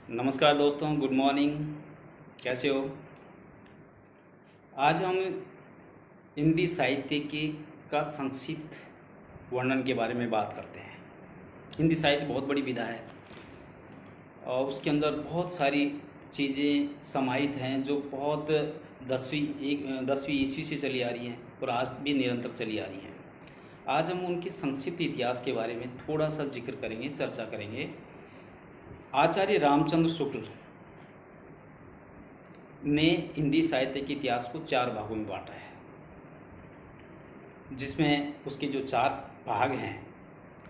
नमस्कार दोस्तों, good morning. कैसे हो? आज हम हिंदी साहित्य के का संक्षिप्त वर्णन के बारे में बात करते हैं। हिंदी साहित्य बहुत बड़ी विधा है और उसके अंदर बहुत सारी चीज़ें समाहित हैं जो बहुत 10वीं ईस्वी से चली आ रही हैं और आज भी निरंतर चली आ रही हैं। आज हम उनके संक्षिप्त इतिहास के बारे में थोड़ा सा जिक्र करेंगे, चर्चा करेंगे। आचार्य रामचंद्र शुक्ल ने हिंदी साहित्य के इतिहास को 4 भागों में बांटा है, जिसमें उसके जो 4 भाग हैं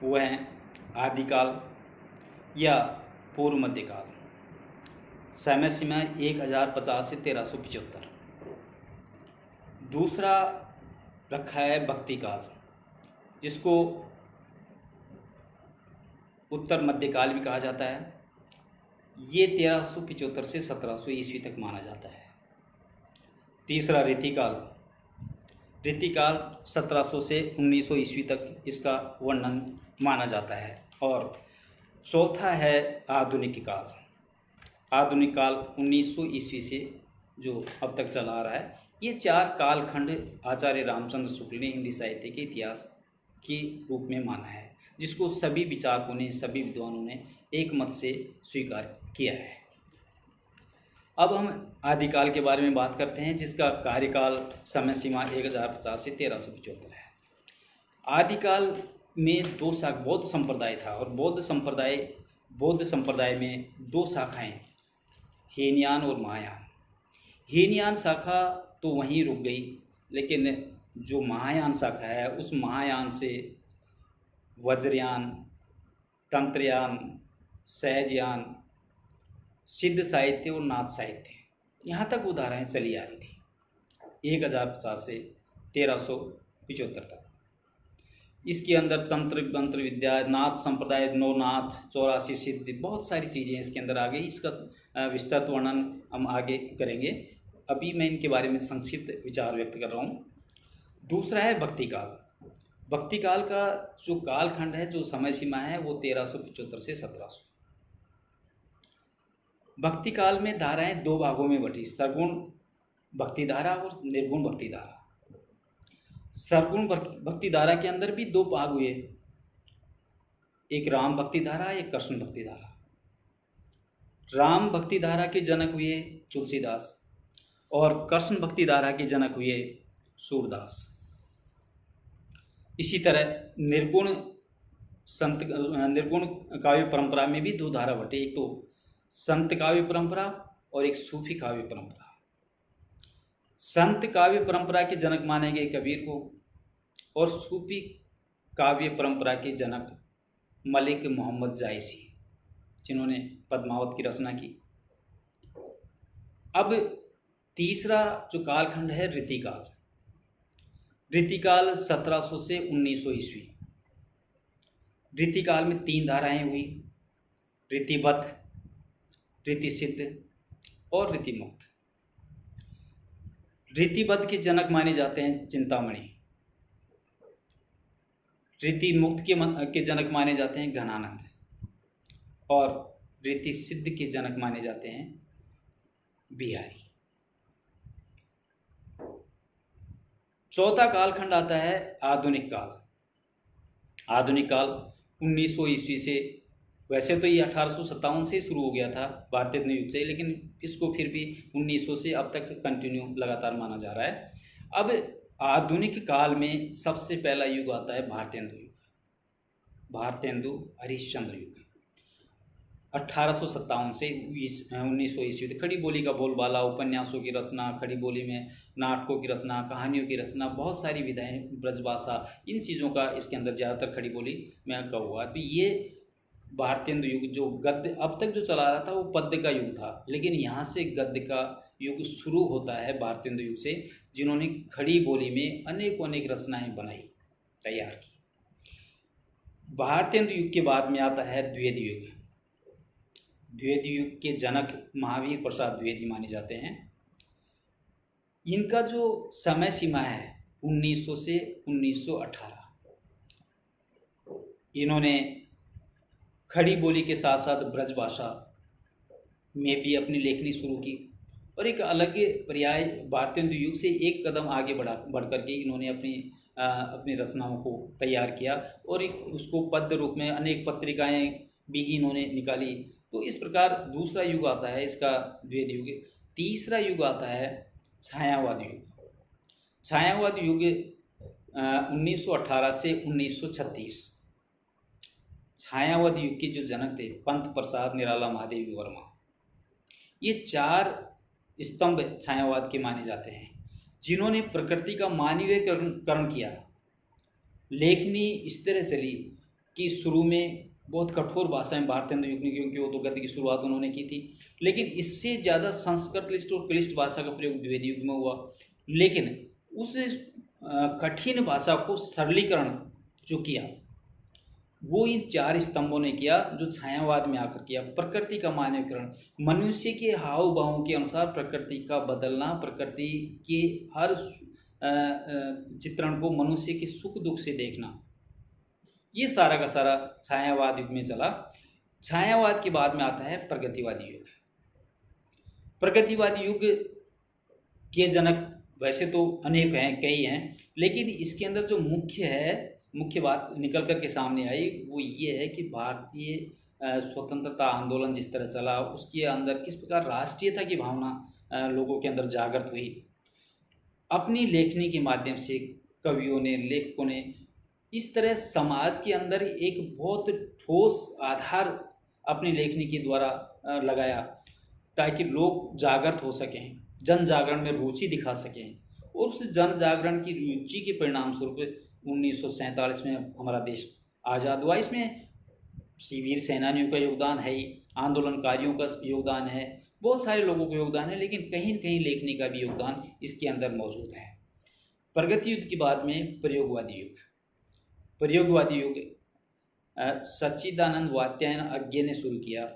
वो हैं आदिकाल या पूर्व मध्यकाल, समय सीमा 1050 से 1375। दूसरा रखा है भक्ति काल, जिसको उत्तर मध्यकाल भी कहा जाता है। ये 1375 से 1700 ईस्वी तक माना जाता है। तीसरा रीतिकाल, 1700 से 1900 ईस्वी तक इसका वर्णन माना जाता है। और चौथा है आधुनिक काल। आधुनिक काल 1900 ईस्वी से जो अब तक चला आ रहा है। ये 4 कालखंड आचार्य रामचंद्र शुक्ल ने हिंदी साहित्य के इतिहास के रूप में माना है, जिसको सभी विचारकों ने, सभी विद्वानों ने एक मत से स्वीकार किया है। अब हम आदिकाल के बारे में बात करते हैं, जिसका कार्यकाल समय सीमा 1050 से 1375 है। आदिकाल में 2 शाखा बौद्ध संप्रदाय था और बौद्ध संप्रदाय में 2 शाखाएं, हीनयान और महायान। हीनयान शाखा तो वहीं रुक गई, लेकिन जो महायान शाखा है उस महायान से वज्रयान, तंत्रयान, सहजयान, सिद्ध साहित्य और नाथ साहित्य, यहाँ तक वो धाराएँ चली आ रही थी 1050 से 1375 तक। इसके अंदर तंत्र विद्या, नाथ संप्रदाय, नौनाथ, 84 सिद्ध, बहुत सारी चीज़ें इसके अंदर आ गई। इसका विस्तृत वर्णन हम आगे करेंगे। अभी मैं इनके बारे में संक्षिप्त विचार व्यक्त कर रहा हूँ। दूसरा है भक्ति काल। भक्ति काल का जो कालखंड है, जो समय सीमा है, वो 1375 से 1700। भक्ति काल में धाराएं 2 भागों में बटी, सरगुण भक्ति धारा और निर्गुण भक्ति धारा। सरगुण भक्ति धारा के अंदर भी 2 भाग हुए, एक राम भक्ति धारा, एक कृष्ण भक्ति धारा। राम भक्ति धारा के जनक हुए तुलसीदास और कृष्ण भक्ति धारा के जनक हुए सूरदास। इसी तरह निर्गुण काव्य परंपरा में भी 2 धारा बटे, एक तो संत काव्य परंपरा और एक सूफी काव्य परंपरा। संत काव्य परंपरा के जनक माने गए कबीर को और सूफी काव्य परंपरा के जनक मलिक मोहम्मद जायसी, जिन्होंने पद्मावत की रचना की। अब तीसरा जो कालखंड है रीतिकाल। रीतिकाल 1700 से 1900 ईस्वी। रीतिकाल में 3 धाराएं हुई, रीतिबद्ध, रीति सिद्ध और रीतिमुक्त। रीतिबद्ध के जनक माने जाते हैं चिंतामणि। रीति मुक्त के जनक माने जाते हैं घनानंद और रीति सिद्ध के जनक माने जाते हैं बिहारी। चौथा कालखंड आता है आधुनिक काल। आधुनिक काल 1900 ईस्वी से, वैसे तो ये 1857 से शुरू हो गया था भारतीय युग से, लेकिन इसको फिर भी 1900 से अब तक कंटिन्यू लगातार माना जा रहा है। अब आधुनिक काल में सबसे पहला युग आता है भारतेंदु युग, भारतेंदु हरिश्चंद्र युग। 1857 से 1900 ईस्वी तक खड़ी बोली का बोलबाला, उपन्यासों की रचना, खड़ी बोली में नाटकों की रचना, कहानियों की रचना, बहुत सारी विधाएं, ब्रजभाषा, इन चीज़ों का इसके अंदर ज़्यादातर खड़ी बोली में कहूँगा। तो ये भारतेंदु युग, जो गद्य अब तक जो चला रहा था वो पद्य का युग था, लेकिन यहाँ से गद्य का युग शुरू होता है भारतेंदु युग से, जिन्होंने खड़ी बोली में अनेक रचनाएं बनाई, तैयार की। भारतेंदु युग के बाद में आता है द्विवेदी युग। द्विवेदी युग के जनक महावीर प्रसाद द्विवेदी माने जाते हैं। इनका जो समय सीमा है 1900 से 1918। इन्होंने खड़ी बोली के साथ साथ ब्रजभाषा, में भी अपनी लेखनी शुरू की और एक अलग पर्याय भारतीय युग से एक कदम आगे बढ़ कर के इन्होंने अपनी रचनाओं को तैयार किया और एक उसको पद्य रूप में अनेक पत्रिकाएं भी इन्होंने निकाली। तो इस प्रकार दूसरा युग आता है इसका द्वैध युग। तीसरा युग आता है छायावाद युग। छायावाद युग 1918 से 1936। छायावाद युग के जो जनक थे पंत प्रसाद, निराला, महादेवी वर्मा, ये 4 स्तंभ छायावाद के माने जाते हैं जिन्होंने प्रकृति का मानवीयकरण किया। लेखनी इस तरह चली कि शुरू में बहुत कठोर भाषा में भारतेंद्र युग ने, क्योंकि वो तो गद्य की शुरुआत उन्होंने की थी, लेकिन इससे ज़्यादा संस्कृत क्लिष्ट और क्लिष्ट भाषा का प्रयोग द्विवेदी युग में हुआ। लेकिन उस कठिन भाषा को सरलीकरण जो किया वो इन 4 स्तंभों ने किया जो छायावाद में आकर किया। प्रकृति का मानवीकरण, मनुष्य के हाव भावों के अनुसार प्रकृति का बदलना, प्रकृति के हर चित्रण को मनुष्य के सुख दुख से देखना, ये सारा का सारा छायावाद युग में चला। छायावाद के बाद में आता है प्रगतिवादी युग। प्रगतिवादी युग के जनक वैसे तो अनेक हैं, कई हैं, लेकिन इसके अंदर जो मुख्य बात निकल कर के सामने आई वो ये है कि भारतीय स्वतंत्रता आंदोलन जिस तरह चला उसके अंदर किस प्रकार राष्ट्रीयता की भावना लोगों के अंदर जागृत हुई। अपनी लेखनी के माध्यम से कवियों ने, लेखकों ने इस तरह समाज के अंदर एक बहुत ठोस आधार अपनी लेखनी के द्वारा लगाया ताकि लोग जागृत हो सकें, जन जागरण में रुचि दिखा सकें। और उस जन जागरण की रुचि के परिणाम स्वरूप 1947 में हमारा देश आज़ाद हुआ। इसमें शिविर सेनानियों का योगदान है ही, आंदोलनकारियों का योगदान है, बहुत सारे लोगों का योगदान है, लेकिन कहीं न कहीं लेखनी का भी योगदान इसके अंदर मौजूद है। प्रगति युग के बाद में प्रयोगवादी युग। प्रयोगवादी युग सच्चिदानंद वात्स्यायन अज्ञे ने शुरू किया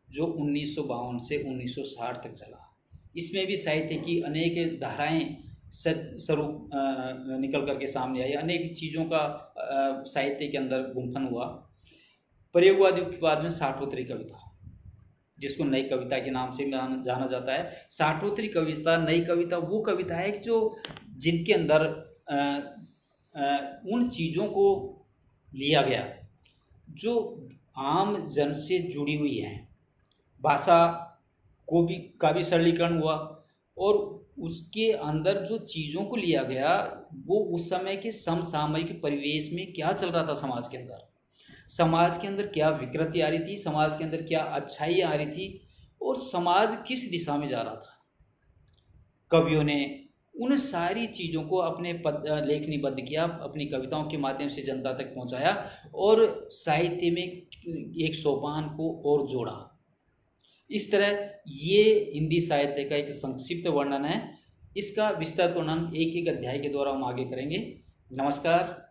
जो 1952 से 1960 तक चला। इसमें भी साहित्य की अनेक धाराएं स्वरूप निकल करके सामने आई, अनेक चीज़ों का साहित्य के अंदर गुंफन हुआ। प्रयोगवादी युग के बाद में साठोत्तरी कविता, जिसको नई कविता के नाम से जाना जाता है। साठोत्तरी कविता, नई कविता वो कविता है जो जिनके अंदर उन चीज़ों को लिया गया जो आम जन से जुड़ी हुई हैं। भाषा का भी सरलीकरण हुआ और उसके अंदर जो चीज़ों को लिया गया वो उस समय के समसामयिक परिवेश में क्या चल रहा था, समाज के अंदर क्या विकृति आ रही थी, समाज के अंदर क्या अच्छाई आ रही थी और समाज किस दिशा में जा रहा था। कवियों ने उन सारी चीज़ों को अपने लेखनीबद्ध किया, अपनी कविताओं के माध्यम से जनता तक पहुंचाया और साहित्य में एक सोपान को और जोड़ा। इस तरह ये हिंदी साहित्य का एक संक्षिप्त वर्णन है। इसका विस्तृत वर्णन एक एक अध्याय के द्वारा हम आगे करेंगे। नमस्कार।